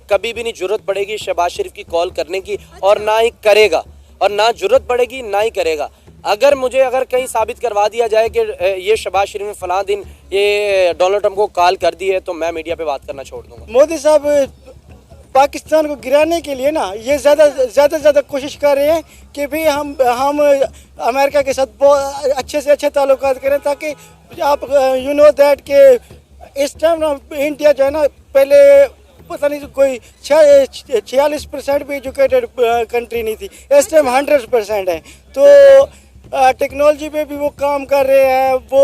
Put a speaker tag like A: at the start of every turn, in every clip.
A: कभी भी नहीं जुर्रत पड़ेगी शहबाज शरीफ की कॉल करने की, और ना ही करेगा, और ना जुर्रत पड़ेगी ना ही करेगा। अगर कहीं साबित करवा दिया जाए कि ये शहबाज शरीफ ने फलां दिन ये डोनाल्ड ट्रंप को कॉल कर दी है, तो मैं मीडिया पे बात करना छोड़ दूंगा।
B: मोदी साहब पाकिस्तान को गिराने के लिए ना ये ज़्यादा कोशिश कर रहे हैं कि भी हम अमेरिका के साथ बहुत अच्छे से अच्छे ताल्लुकात करें, ताकि आप यू नो दैट के इस टाइम ना इंडिया जो है ना, पहले पता नहीं कोई 46% भी एजुकेटेड कंट्री नहीं थी, इस टाइम 100% है। तो टेक्नोलॉजी पे भी वो काम कर रहे हैं, वो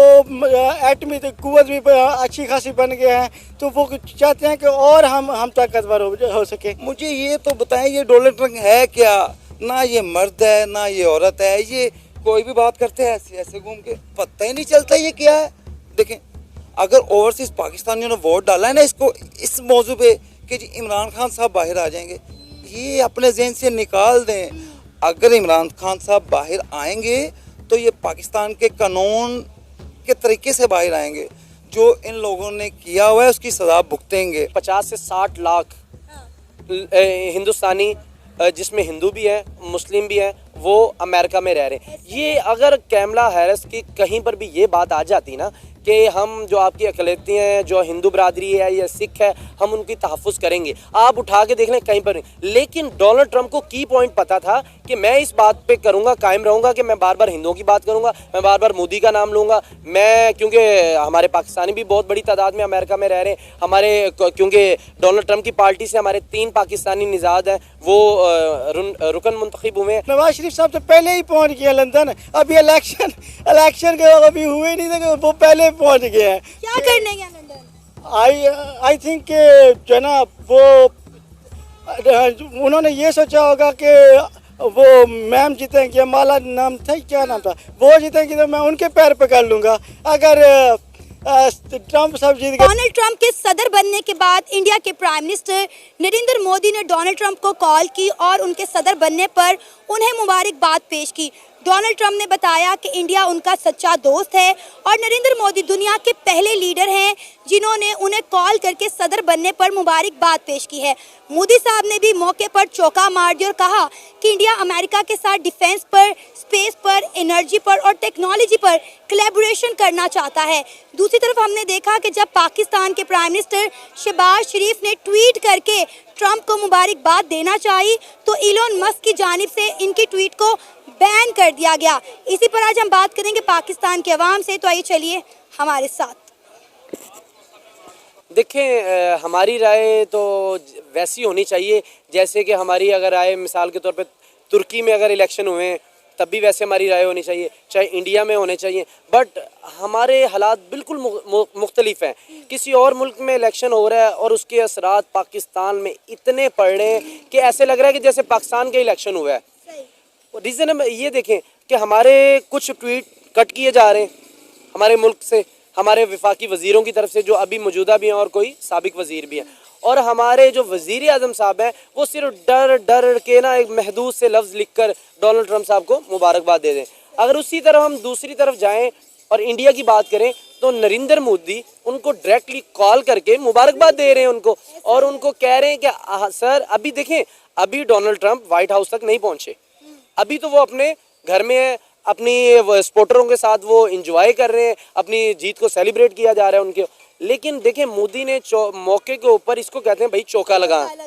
B: एटमी कुव्वत भी अच्छी खासी बन गए हैं, तो वो चाहते हैं कि और हम ताकतवर हो सके।
C: मुझे ये तो बताएं, ये डोनाल्ड ट्रंप है क्या? ना ये मर्द है ना ये औरत है, ये कोई भी बात करते हैं ऐसे ऐसे घूम के, पता ही नहीं चलता ये क्या है। देखें, अगर ओवरसीज पाकिस्तानियों ने वोट डाला है ना इसको, इस मौजू पे कि जी इमरान खान साहब बाहर आ जाएंगे, ये अपने जहन से निकाल दें। अगर इमरान खान साहब बाहर आएंगे तो ये पाकिस्तान के कानून के तरीके से बाहर आएंगे, जो इन लोगों ने किया हुआ है उसकी सजा भुगतेंगे।
A: 50 से 60 लाख हिंदुस्तानी, जिसमें हिंदू भी हैं मुस्लिम भी हैं, वो अमेरिका में रह रहे हैं। ये अगर कैमला हैरिस की कहीं पर भी ये बात आ जाती ना कि हम जो आपकी अकलियतें हैं, जो हिंदू बरादरी है या सिख है, हम उनकी तहफ़्फ़ुज़ करेंगे, आप उठा के देख लें कहीं पर नहीं। लेकिन डोनाल्ड ट्रंप को की पॉइंट पता था कि मैं इस बात पे करूंगा, कायम रहूंगा कि मैं बार बार हिंदुओं की बात करूंगा, मैं बार बार मोदी का नाम लूंगा, मैं क्योंकि हमारे पाकिस्तानी भी बहुत बड़ी तादाद में अमेरिका में रह रहे हैं, हमारे क्योंकि डोनाल्ड ट्रंप की पार्टी से हमारे 3 पाकिस्तानी निज़ाद हैं, वो रुकन मुंतखब हुए हैं।
B: नवाज शरीफ साहब तो पहले ही पहुंच गए लंदन, अभी इलेक्शन के अभी हुए नहीं थे, वो पहले पहुंच गए हैं।
D: क्या करने गए लंदन?
B: आई थिंक जो है ना, वो उन्होंने ये सोचा होगा कि वो मैम जीतेंगे, माला नाम था, क्या नाम था, वो जीतेंगे तो मैं उनके पैर पकड़ लूँगा। अगर ट्रंप साहब जीत गए।
D: डोनाल्ड ट्रंप के सदर बनने के बाद इंडिया के प्राइम मिनिस्टर नरेंद्र मोदी ने डोनाल्ड ट्रंप को कॉल की और उनके सदर बनने पर उन्हें मुबारकबाद पेश की। डोनाल्ड ट्रंप ने बताया कि इंडिया उनका सच्चा दोस्त है और नरेंद्र मोदी दुनिया के पहले लीडर हैं जिन्होंने उन्हें कॉल करके सदर बनने पर मुबारकबाद पेश की है। मोदी साहब ने भी मौके पर चौका मार दिया और कहा कि इंडिया अमेरिका के साथ डिफेंस पर, स्पेस पर, एनर्जी पर और टेक्नोलॉजी पर कोलैबोरेशन करना चाहता है। दूसरी तरफ हमने देखा कि जब पाकिस्तान के प्राइम मिनिस्टर शहबाज शरीफ ने ट्वीट करके ट्रंप को मुबारकबाद देना चाहिए तो इलोन मस्क की जानिब से इनकी ट्वीट को बैन कर दिया गया। इसी पर आज हम बात करेंगे पाकिस्तान के अवाम से, तो आइए चलिए हमारे साथ।
A: देखें, हमारी राय तो वैसी होनी चाहिए जैसे कि हमारी अगर राय मिसाल के तौर पे तुर्की में अगर इलेक्शन हुए हैं तब भी वैसे हमारी राय होनी चाहिए, चाहे इंडिया में होने चाहिए। बट हमारे हालात बिल्कुल मुख्तलिफ हैं। किसी और मुल्क में इलेक्शन हो रहा है और उसके असरात पाकिस्तान में इतने पड़ रहे हैं कि ऐसे लग रहा है कि जैसे पाकिस्तान के इलेक्शन हुआ है। रीज़न हम ये देखें कि हमारे कुछ ट्वीट कट किए जा रहे हैं हमारे मुल्क से, हमारे वफाकी वज़ीरों की तरफ से जो अभी मौजूदा भी हैं और कोई साबिक वज़ीर भी हैं, और हमारे जो वज़ीर आज़म साहब हैं वो सिर्फ डर के ना एक महदूद से लफ्ज़ लिख कर डोनाल्ड ट्रंप साहब को मुबारकबाद दे दें। अगर उसी तरह हम दूसरी तरफ जाएं और इंडिया की बात करें तो नरेंद्र मोदी उनको डायरेक्टली कॉल करके मुबारकबाद दे रहे हैं उनको, और उनको कह रहे हैं कि सर अभी देखें, अभी डोनाल्ड ट्रंप वाइट हाउस तक नहीं पहुँचे, अभी तो वो अपने घर में है, अपनी सपोर्टरों के साथ वो इंजॉय कर रहे हैं, अपनी जीत को सेलिब्रेट किया जा रहा है उनके। लेकिन देखें, मोदी ने मौके के ऊपर, इसको कहते हैं भाई चौका लगाना,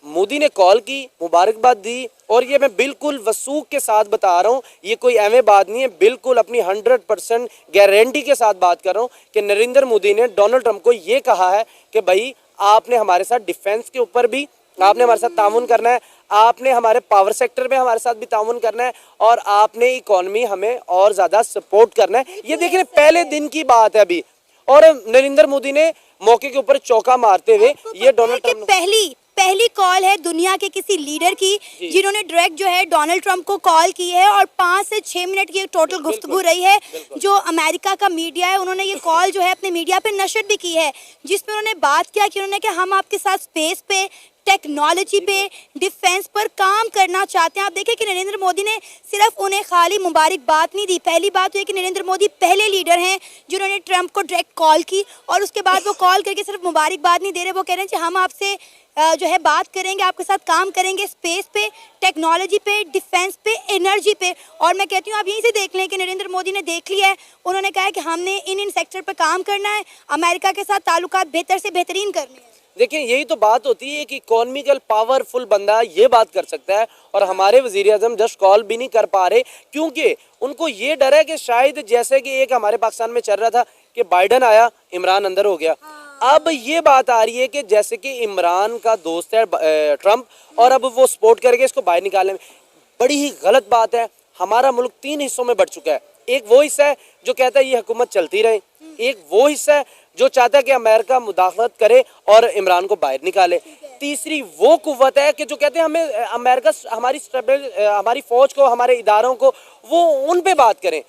A: मोदी ने कॉल की, मुबारकबाद दी, और ये मैं बिल्कुल वसूख के साथ बता रहा हूँ, ये कोई एवं बात नहीं है, बिल्कुल अपनी 100% गारंटी के साथ बात कर रहा हूँ कि नरेंद्र मोदी ने डोनाल्ड ट्रंप को ये कहा है कि भाई आपने हमारे साथ डिफेंस के ऊपर भी आपने हमारे साथ ताउन करना है, आपने हमारे पावर सेक्टर में हमारे साथ भी ताउन करना है, और आपने इकोनॉमी हमें और ज़्यादा सपोर्ट करना है। ये देखिए पहले दिन की बात है अभी, और नरेंद्र मोदी ने मौके के ऊपर चौका मारते हुए ये डोनाल्ड ट्रंप
D: पहली कॉल है दुनिया के किसी लीडर की जिन्होंने डायरेक्ट जो है डोनाल्ड ट्रंप को कॉल की है, और 5 से 6 मिनट की टोटल गुफ्तगू रही है। जो अमेरिका का मीडिया है उन्होंने ये कॉल जो है अपने मीडिया पे नशर भी की है, जिसमें उन्होंने बात किया कि उन्होंने हम आपके साथ स्पेस पे, टेक्नोलॉजी पे, डिफेंस पर काम करना चाहते हैं। आप देखें कि नरेंद्र मोदी ने सिर्फ उन्हें खाली मुबारकबाद नहीं दी। पहली बात तो ये कि नरेंद्र मोदी पहले लीडर हैं जिन्होंने ट्रंप को डायरेक्ट कॉल की, और उसके बाद वो कॉल करके सिर्फ मुबारकबाद नहीं दे रहे, वो कह रहे हैं कि हम आपसे जो है बात करेंगे, आपके साथ काम करेंगे स्पेस पे, टेक्नोलॉजी पे, डिफेंस पे, एनर्जी पे। और मैं कहती हूँ आप यहीं से देख लें कि नरेंद्र मोदी ने देख लिया है, उन्होंने कहा है कि हमने इन सेक्टर पर काम करना है, अमेरिका के साथ ताल्लुकात बेहतर से बेहतरीन करने हैं।
A: देखिए यही तो बात होती है कि इकोनॉमिकल पावरफुल बंदा ये बात कर सकता है, और हमारे वजीर आजम जस्ट कॉल भी नहीं कर पा रहे, क्योंकि उनको ये डर है कि शायद जैसे कि एक हमारे पाकिस्तान में चल रहा था कि बाइडन आया, इमरान अंदर हो गया। अब ये बात आ रही है कि जैसे कि इमरान का दोस्त है ट्रम्प, और अब वो सपोर्ट करके इसको बाहर निकालने में, बड़ी ही गलत बात है। हमारा मुल्क 3 हिस्सों में बढ़ चुका है। एक वो हिस्सा है जो कहता है ये हुकूमत चलती रहे, एक वो हिस्सा है जो चाहता है कि अमेरिका मुदाखलत करे और इमरान को बाहर निकाले, तीसरी वो कुव्वत है कि जो कहते हैं हमें अमेरिका हमारी फौज को, हमारे इदारों को, वो उन पे बात करें।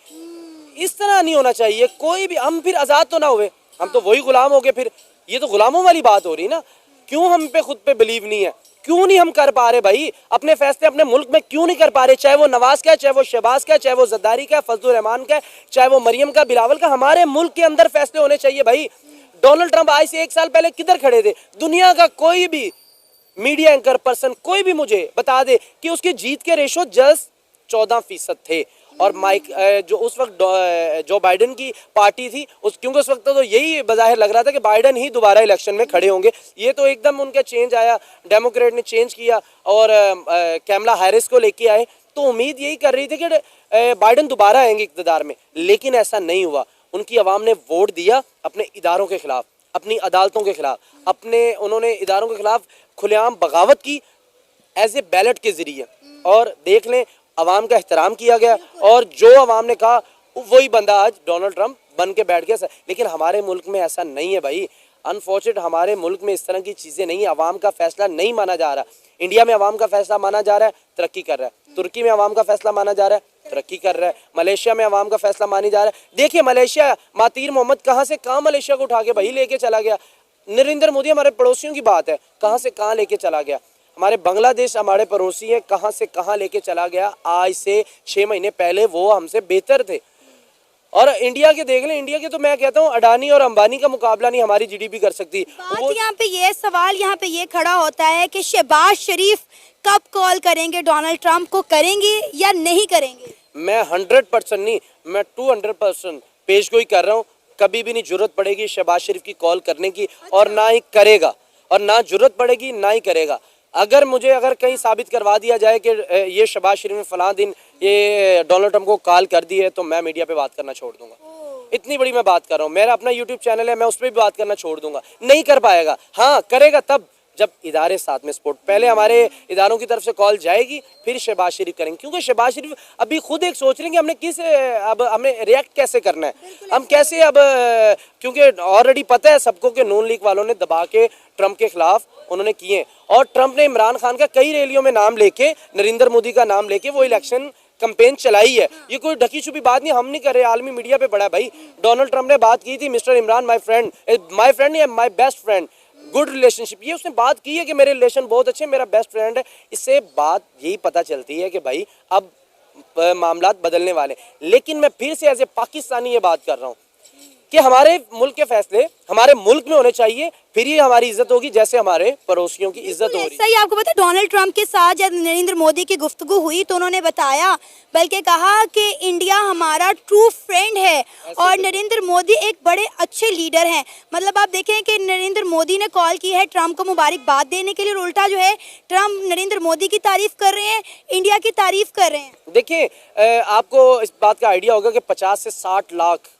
A: इस तरह नहीं होना चाहिए कोई भी। हम फिर आज़ाद तो ना हुए, हम तो वही गुलाम हो गए। फिर ये तो गुलामों वाली बात हो रही ना। क्यों हम पे खुद पे बिलीव नहीं है? क्यों नहीं हम कर पा रहे भाई अपने फैसले अपने मुल्क में? क्यों नहीं कर पा रहे? चाहे वो नवाज का है, चाहे वो शहबाज का है, चाहे वो जद्दारी का है, फजलुर रहमान का है, चाहे वो मरियम का, बिलावल का, हमारे मुल्क के अंदर फैसले होने चाहिए भाई। डोनाल्ड ट्रंप आज से 1 साल पहले किधर खड़े थे? दुनिया का कोई भी मीडिया एंकर पर्सन कोई भी मुझे बता दे कि उसकी जीत के रेशो जस्ट 14% थे। और माइक जो उस वक्त जो बाइडन की पार्टी थी, उस क्योंकि उस वक्त तो यही बज़ाहिर लग रहा था कि बाइडन ही दोबारा इलेक्शन में खड़े होंगे। ये तो एकदम उनका चेंज आया, डेमोक्रेट ने चेंज किया और कैमला हैरिस को लेके आए, तो उम्मीद यही कर रही थी कि बाइडन दोबारा आएंगे इक़्तिदार में, लेकिन ऐसा नहीं हुआ। उनकी आवाम ने वोट दिया अपने इदारों के खिलाफ, अपनी अदालतों के खिलाफ, उन्होंने इदारों के खिलाफ खुलेआम बगावत की एज ए बैलेट के ज़रिए। और देख लें अवाम का एहतराम किया गया, और जो अवाम ने कहा वही बंदा आज डोनाल्ड ट्रंप बन के बैठ गया। लेकिन हमारे मुल्क में ऐसा नहीं है भाई। अनफॉर्चुनेट हमारे मुल्क में इस तरह की चीज़ें नहीं है। अवाम का फैसला नहीं माना जा रहा। इंडिया में अवाम का फैसला माना जा रहा है, तरक्की कर रहा है। तुर्की में अवाम का फैसला माना जा रहा है, तरक्की कर रहा है। मलेशिया में अवाम का फैसला मानी जा रहा है। देखिए मलेशिया, मातीर मोहम्मद कहाँ से कहाँ मलेशिया को उठा के भाई लेके चला गया। नरेंद्र मोदी हमारे पड़ोसियों की बात है, कहाँ से कहाँ लेके चला गया। हमारे बांग्लादेश हमारे पड़ोसी हैं, कहाँ से कहाँ लेके चला गया। आज से 6 महीने पहले वो हमसे बेहतर थे। और इंडिया के देख लें, इंडिया के तो मैं कहता हूँ अडानी और अंबानी का मुकाबला नहीं हमारी जीडीपी कर सकती।
D: बात यहाँ पे ये सवाल यहाँ पे ये खड़ा होता है कि शहबाज शरीफ कब कॉल करेंगे डोनाल्ड ट्रंप को, करेंगे या नहीं करेंगे?
A: मैं 100% नहीं, मैं 200% पेशगोई कर रहा हूँ। कभी भी नहीं जरूरत पड़ेगी शहबाज शरीफ की कॉल करने की, और ना ही करेगा, और ना जरूरत पड़ेगी ना ही करेगा। अगर कहीं साबित करवा दिया जाए कि ये शहबाज शरीफ ने फलां दिन ये डोनाल्ड ट्रंप को कॉल कर दी है, तो मैं मीडिया पे बात करना छोड़ दूंगा। इतनी बड़ी मैं बात कर रहा हूँ। मेरा अपना यूट्यूब चैनल है, मैं उस पर भी बात करना छोड़ दूंगा। नहीं कर पाएगा। हाँ करेगा तब जब इदारे साथ में सपोर्ट, पहले हमारे इदारों की तरफ से कॉल जाएगी, फिर शहबाज शरीफ करेंगे। क्योंकि शहबाज शरीफ अभी खुद एक सोच रहे हैं कि हमें रिएक्ट कैसे करना है, हम कैसे क्योंकि ऑलरेडी पता है सबको कि नून लीग वालों ने दबा के ट्रंप के खिलाफ उन्होंने किए, और ट्रंप ने इमरान खान का कई रैलियों में नाम लेके, नरेंद्र मोदी का नाम लेके वो इलेक्शन कैंपेन चलाई है। ये कोई ढकी छुपी बात नहीं, हम नहीं कर रहे, आलमी मीडिया पे बड़ा भाई। डोनाल्ड ट्रंप ने बात की थी, मिस्टर इमरान माय फ्रेंड नहीं, my best friend, good relationship, ये उसने बात की है कि मेरे रिलेशन बहुत अच्छे, मेरा बेस्ट फ्रेंड है। इससे बात यही पता चलती है कि भाई अब मामलात बदलने वाले। लेकिन मैं फिर से एज ए पाकिस्तानी ये बात कर रहा हूँ कि हमारे मुल्क के फैसले हमारे मुल्क में होने चाहिए, फिर ही हमारी इज्जत होगी, जैसे हमारे पड़ोसियों की इज्जत हो रही है।
D: सही, आपको पता है डोनाल्ड ट्रंप के साथ जब नरेंद्र मोदी की गुफ्तगू हुई तो उन्होंने बताया, बल्कि कहा कि इंडिया हमारा ट्रू फ्रेंड है और नरेंद्र मोदी एक बड़े अच्छे लीडर हैं। मतलब आप देखें कि नरेंद्र मोदी ने कॉल की है ट्रंप को मुबारकबाद देने के लिए, और उल्टा जो है ट्रंप नरेंद्र मोदी की तारीफ कर रहे हैं, इंडिया की तारीफ कर रहे हैं।
A: देखिए आपको इस बात का आइडिया होगा कि 50 से 60 लाख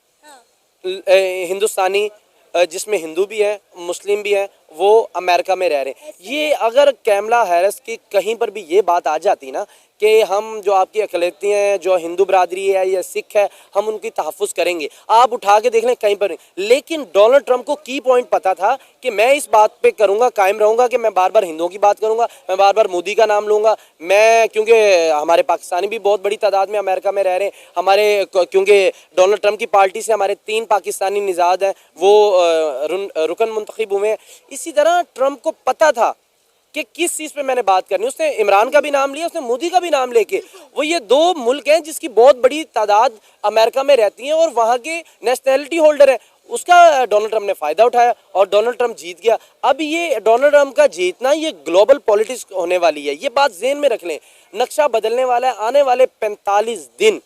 A: हिंदुस्तानी, जिसमें हिंदू भी है मुस्लिम भी है, वो अमेरिका में रह रहे हैं। ये अगर कैमला हैरिस की कहीं पर भी ये बात आ जाती ना कि हम जो आपकी अकलियतें हैं, जो हिंदू बरादरी है या सिख है, हम उनकी तहफ़्फ़ुज़ करेंगे, आप उठा के देख लें कहीं पर नहीं। लेकिन डोनाल्ड ट्रंप को की पॉइंट पता था कि मैं इस बात पे करूँगा, कायम रहूँगा कि मैं बार बार हिंदुओं की बात करूँगा, मैं बार बार मोदी का नाम लूँगा। मैं क्योंकि हमारे पाकिस्तानी भी बहुत बड़ी तादाद में अमेरिका में रह रहे हैं, क्योंकि डोनाल्ड ट्रंप की पार्टी से हमारे 3 पाकिस्तानी निज़ाद हैं, वो रुकन मुंतखब हुए हैं। इसी तरह ट्रंप को पता था कि किस चीज़ पे मैंने बात करनी। उसने इमरान का भी नाम लिया, उसने मोदी का भी नाम लेके, वो ये 2 मुल्क हैं जिसकी बहुत बड़ी तादाद अमेरिका में रहती हैं और वहाँ के नेशनैलिटी होल्डर हैं, उसका डोनाल्ड ट्रम्प ने फ़ायदा उठाया और डोनाल्ड ट्रम्प जीत गया। अब ये डोनाल्ड ट्रम्प का जीतना ये ग्लोबल पॉलिटिक्स होने वाली है, ये बात ज़हन में रख लें। नक्शा बदलने वाला है, आने वाले 45 दिन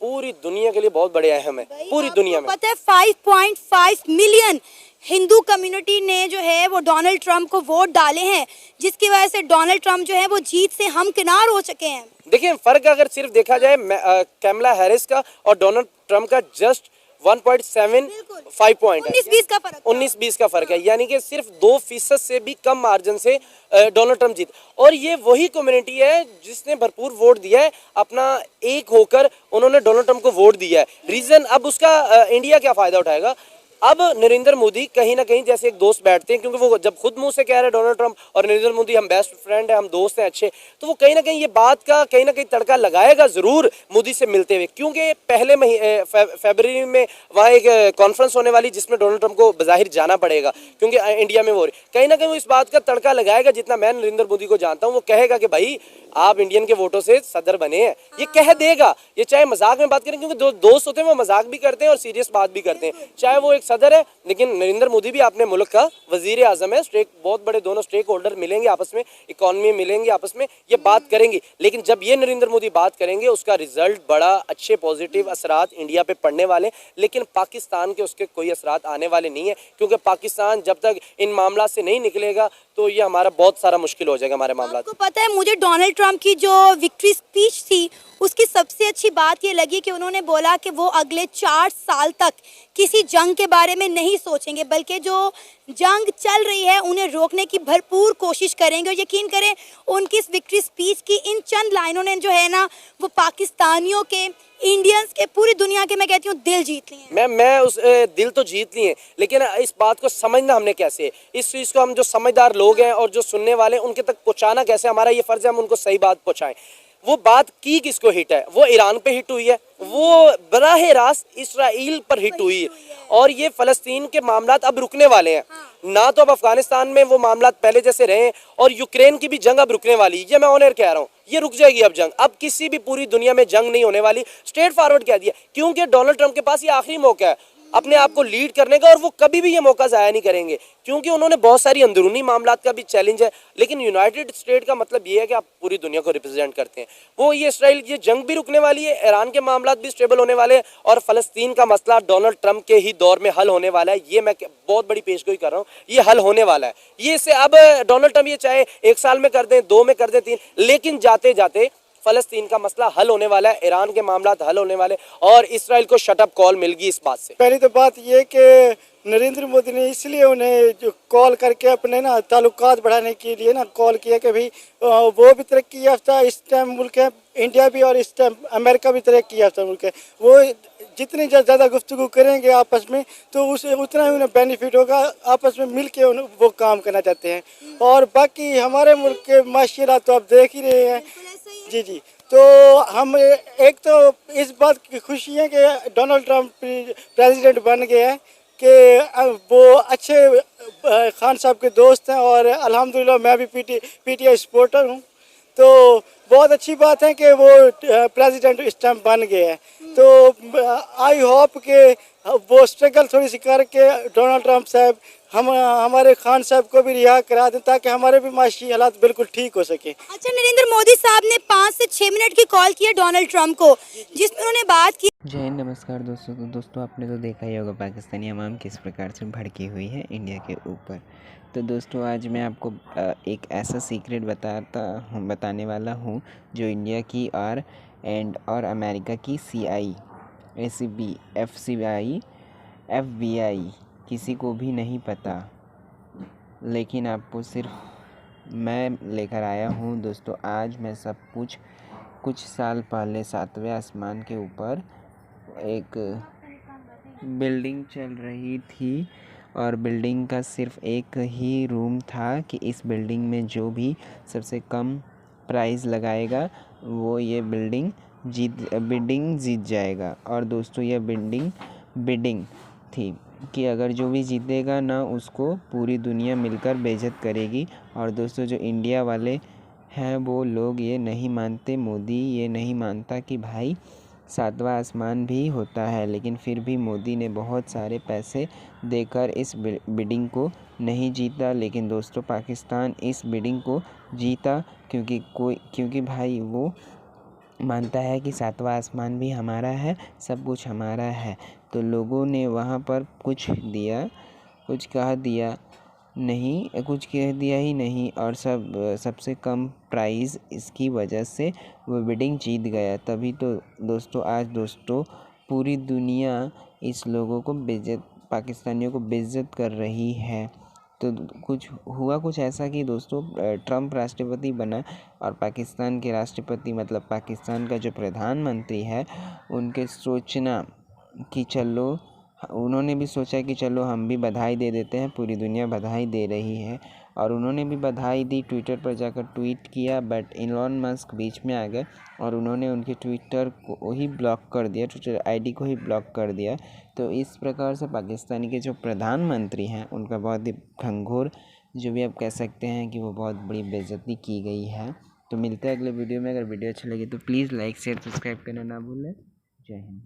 A: पूरी दुनिया के लिए बहुत बड़े अहम है, पूरी दुनिया में।
D: पता है 5.5 मिलियन हिंदू कम्युनिटी ने जो है वो डोनाल्ड ट्रम्प को वोट डाले हैं, जिसकी वजह से डोनाल्ड ट्रम्प जो है वो जीत से हमकिनार हो चुके हैं।
A: देखिए फ़र्क अगर सिर्फ देखा जाए कैमला हैरिस का और डोनाल्ड ट्रम्प का जस्ट 1.75 पॉइंट है,
D: 19-20 का फर्क,
A: 19-20 का फर्क है, यानी कि सिर्फ 2% से भी कम मार्जिन से डोनाल्ड ट्रम्प जीत। और ये वही कम्युनिटी है जिसने भरपूर वोट दिया है, अपना एक होकर उन्होंने डोनाल्ड ट्रम्प को वोट दिया है। रीज़न अब उसका इंडिया क्या फ़ायदा उठाएगा। अब नरेंद्र मोदी कहीं ना कहीं जैसे एक दोस्त बैठते हैं, क्योंकि वो जब खुद मुंह से कह रहे हैं डोनाल्ड ट्रम्प और नरेंद्र मोदी हम बेस्ट फ्रेंड हैं, हम दोस्त हैं अच्छे, तो वो कहीं ना कहीं ये बात का कहीं ना कहीं तड़का लगाएगा ज़रूर मोदी से मिलते हुए, क्योंकि पहले फरवरी में वहाँ एक कॉन्फ्रेंस होने वाली जिसमें डोनाल्ड ट्रम्प को बज़ाहिर जाना पड़ेगा, क्योंकि इंडिया में वो कहीं ना कहीं वो इस बात का तड़का लगाएगा। जितना मैं नरेंद्र मोदी को जानता हूँ, वो कहेगा कि भाई आप इंडियन के वोटों से सदर बने हैं, ये कह देगा। ये चाहे मजाक में बात करें, क्योंकि दोस्त होते हैं वो मजाक भी करते हैं और सीरियस बात भी करते हैं, चाहे वो एक सदर है, लेकिन नरेंद्र मोदी भी अपने मुल्क का वजीर आजम है। बहुत बड़े दोनों स्टेक होल्डर मिलेंगे आपस में, इकॉनमी मिलेंगे आपस में, ये बात करेंगे। लेकिन जब ये नरेंद्र मोदी बात करेंगे, उसका रिजल्ट बड़ा अच्छे पॉजिटिव असरात इंडिया पे पड़ने वाले, लेकिन पाकिस्तान के उसके कोई असरात आने वाले नहीं है, क्योंकि पाकिस्तान जब तक इन मामला से नहीं निकलेगा तो ये हमारा बहुत सारा मुश्किल हो जाएगा हमारे मामला।
D: आपको पता है, मुझे डोनाल्ड ट्रम्प की जो विक्ट्री स्पीच थी उसकी सबसे अच्छी बात ये लगी कि उन्होंने बोला कि वो अगले 4 साल तक किसी जंग के बारे में नहीं सोचेंगे, बल्कि जो जंग चल रही है उन्हें रोकने की भरपूर कोशिश करेंगे। और यकीन करें, उनकी इस विक्ट्री स्पीच की इन चंद लाइनों ने जो है ना वो पाकिस्तानियों के, इंडियंस के, पूरी दुनिया के, मैं कहती हूँ, दिल जीत लिए।
A: मैं उस दिल तो जीत लिए, लेकिन इस बात को समझना हमने कैसे, इस चीज़ को हम जो समझदार लोग हैं और जो सुनने वाले हैं उनके तक पहुँचाना कैसे, हमारा ये फ़र्ज़ है हम उनको सही बात पहुँचाएं। वो बात की किसको हिट है, वो ईरान पे हिट हुई है, वो बराह रास्त इसराइल पर हिट हुई है, और ये फ़लस्तीन के मामलात अब रुकने वाले हैं। ना तो अब अफगानिस्तान में वो मामलात पहले जैसे रहे, और यूक्रेन की भी जंग अब रुकने वाली है, ये मैं ऑनर कह रहा हूँ, ये रुक जाएगी अब जंग। अब किसी भी पूरी दुनिया में जंग नहीं होने वाली, स्ट्रेट फॉरवर्ड कह दिया, क्योंकि डोनाल्ड ट्रम्प के पास ये आखिरी मौका है अपने आप को लीड करने का, और वो कभी भी ये मौका ज़ाया नहीं करेंगे, क्योंकि उन्होंने बहुत सारी अंदरूनी मामलात का भी चैलेंज है। लेकिन यूनाइटेड स्टेट का मतलब ये है कि आप पूरी दुनिया को रिप्रेजेंट करते हैं। वो ये इसराइल, ये जंग भी रुकने वाली है, ईरान के मामलात भी स्टेबल होने वाले हैं, और फ़लस्तीन का मसला डोनाल्ड ट्रम्प के ही दौर में हल होने वाला है। ये मैं बहुत बड़ी पेशगोई कर रहा हूँ, ये हल होने वाला है। ये से अब डोनाल्ड ट्रम्प ये चाहे 1 साल में कर दें, 2 में कर दें, 3, लेकिन जाते जाते फ़लस्तीन का मसला हल होने वाला है, ईरान के मामला हल होने वाले, और इसराइल को शटअप कॉल मिल गई इस बात से।
B: पहली तो बात ये कि नरेंद्र मोदी ने इसलिए उन्हें जो कॉल करके अपने ना ताल्लुकात बढ़ाने के लिए ना कॉल किया कि भाई वो भी तरक्की याफ्ता इस टाइम मुल्क है, इंडिया भी, और इस टाइम अमेरिका भी तरक्की याफ्ता मुल्क है। वो जितनी ज़्यादा गुफ्तगू करेंगे आपस में तो उसे उतना ही उन्हें बेनिफिट होगा, आपस में मिल के वो काम करना चाहते हैं। और बाकी हमारे मुल्क के माशी हालात तो आप देख ही रहे हैं। जी, तो हम एक तो इस बात की खुशी है कि डोनाल्ड ट्रम्प प्रेसिडेंट बन गए हैं, कि वो अच्छे खान साहब के दोस्त हैं, और अल्हम्दुलिल्लाह मैं भी पीटीआई सपोर्टर हूँ, तो बहुत अच्छी बात है कि वो प्रेसिडेंट इस टाइम बन गए हैं। तो आई होप कि वो स्ट्रगल थोड़ी सी करके डोनाल्ड ट्रम्प साहब हमारे खान साहब को भी रिहा करा दें, ताकि हमारे भी माशी हालात बिल्कुल ठीक हो सके।
D: अच्छा, नरेंद्र मोदी साहब ने 5 से 6 मिनट की कॉल की है डोनाल्ड ट्रम्प को, जिसमें उन्होंने बात की।
E: जय हिंद, नमस्कार दोस्तों। तो दोस्तों आपने तो देखा ही होगा पाकिस्तानी अवाम किस प्रकार से भड़की हुई है इंडिया के ऊपर। तो दोस्तों आज मैं आपको एक ऐसा सीक्रेट बताने वाला हूँ जो इंडिया की और अमेरिका की CIA, ACB, FCI, FBI किसी को भी नहीं पता, लेकिन आपको सिर्फ मैं लेकर आया हूँ दोस्तों। आज मैं सब कुछ साल पहले 7वें आसमान के ऊपर एक बिल्डिंग चल रही थी, और बिल्डिंग का सिर्फ एक ही रूम था कि इस बिल्डिंग में जो भी सबसे कम प्राइस लगाएगा वो ये बिल्डिंग जीत जाएगा। और दोस्तों ये बिडिंग थी कि अगर जो भी जीतेगा ना उसको पूरी दुनिया मिलकर बेइज्जत करेगी। और दोस्तों जो इंडिया वाले हैं वो लोग ये नहीं मानते, मोदी ये नहीं मानता कि भाई सातवां आसमान भी होता है, लेकिन फिर भी मोदी ने बहुत सारे पैसे देकर इस बिडिंग को नहीं जीता। लेकिन दोस्तों पाकिस्तान इस बिडिंग को जीता क्योंकि भाई वो मानता है कि सातवां आसमान भी हमारा है, सब कुछ हमारा है। तो लोगों ने वहाँ पर कुछ कह दिया ही नहीं और सबसे कम प्राइस इसकी वजह से वो बिडिंग जीत गया। तभी तो दोस्तों आज पूरी दुनिया इस लोगों को पाकिस्तानियों को बेइज्जत कर रही है। तो कुछ ऐसा कि दोस्तों ट्रम्प राष्ट्रपति बना और पाकिस्तान के राष्ट्रपति मतलब पाकिस्तान का जो प्रधानमंत्री है उनके सोचना कि चलो उन्होंने भी सोचा कि चलो हम भी बधाई दे देते हैं, पूरी दुनिया बधाई दे रही है और उन्होंने भी बधाई दी, ट्विटर पर जाकर ट्वीट किया। बट इलॉन मस्क बीच में आ गए और उन्होंने उनके ट्विटर को ही ब्लॉक कर दिया, ट्विटर आईडी को ही ब्लॉक कर दिया। तो इस प्रकार से पाकिस्तान के जो प्रधानमंत्री हैं उनका बहुत ही घंघोर जो भी आप कह सकते हैं कि वो बहुत बड़ी बेइज्जती की गई है। तो मिलते हैं अगले वीडियो में। अगर वीडियो अच्छी लगी तो प्लीज़ लाइक शेयर सब्सक्राइब करना ना भूलें। जय हिंद।